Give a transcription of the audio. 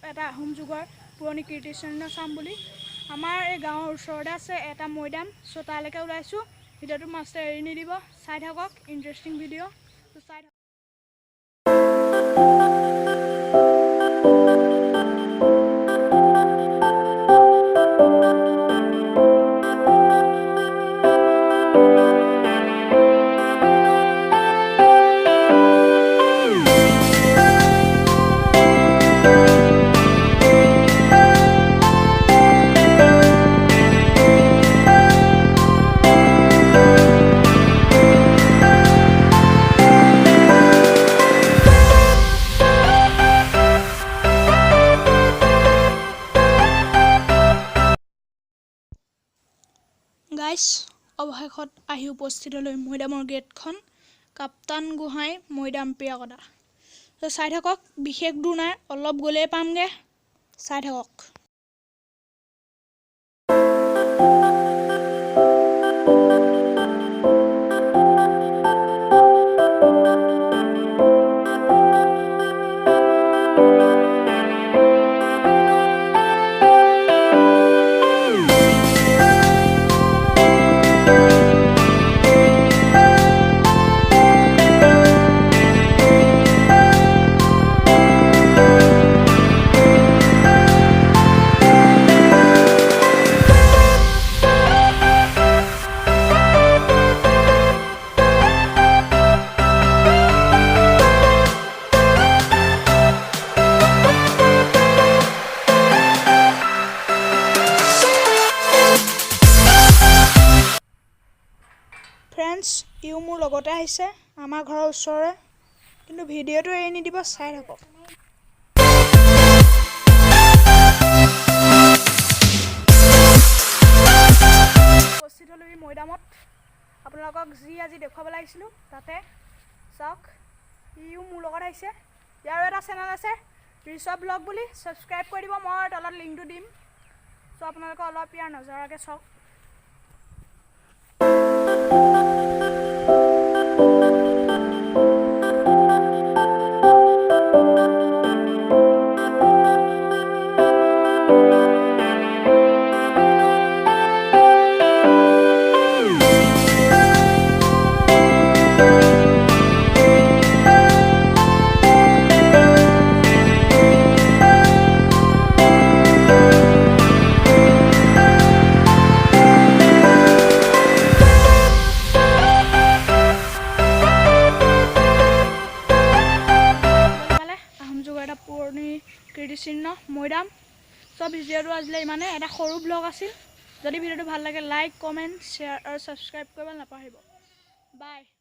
এটা আহোম যুগৰ পুৰণি কীৰ্তিচিহ্ন চাম বুলি আমাৰ এই গাঁৱৰ ওচৰতে আছে এটা মৈদাম চ' তালৈকে ওলাইছোঁ ভিডিঅ'টো মাষ্টে এৰি নিদিব চাই থাকক ইণ্টাৰেষ্টিং ভিডিঅ' চ' চাই থাকক গাইছ অৱশেষত আহি উপস্থিত হ'লো মৈদামৰ গেটখন কাপ্তান গোহাঁই মৈদাম পিয়াকটা তো চাই থাকক বিশেষ দূৰ নাই অলপ গ'লেই পামগৈ চাই থাকক ফ্ৰেণ্ডছ ইও মোৰ লগতে আহিছে আমাৰ ঘৰৰ ওচৰৰে কিন্তু ভিডিঅ'টো এৰি নিদিব চাই থাকক উপস্থিত হ'লো এই মৈদামত আপোনালোকক যি আজি দেখুৱাব লাগিছিলোঁ তাতে চাওক ইও মোৰ লগত আহিছে ইয়াৰো এটা চেনেল আছে ঋষভ ব্লগ বুলি ছাবস্ক্ৰাইব কৰি দিব মই তলত লিংকটো দিম চ' আপোনালোকে অলপ ইয়াৰ নজৰাকৈ চাওক পুৰণি কীৰ্তিচিহ্ন মৈদাম সব ভিডিঅ'টো আজিলে ইমানে এটা সৰু ব্লগ আছিল যদি ভিডিঅ'টো ভাল লাগে লাইক কমেণ্ট শ্বেয়াৰ আৰু ছাবস্ক্ৰাইব কৰিব নাপাহৰিব বাই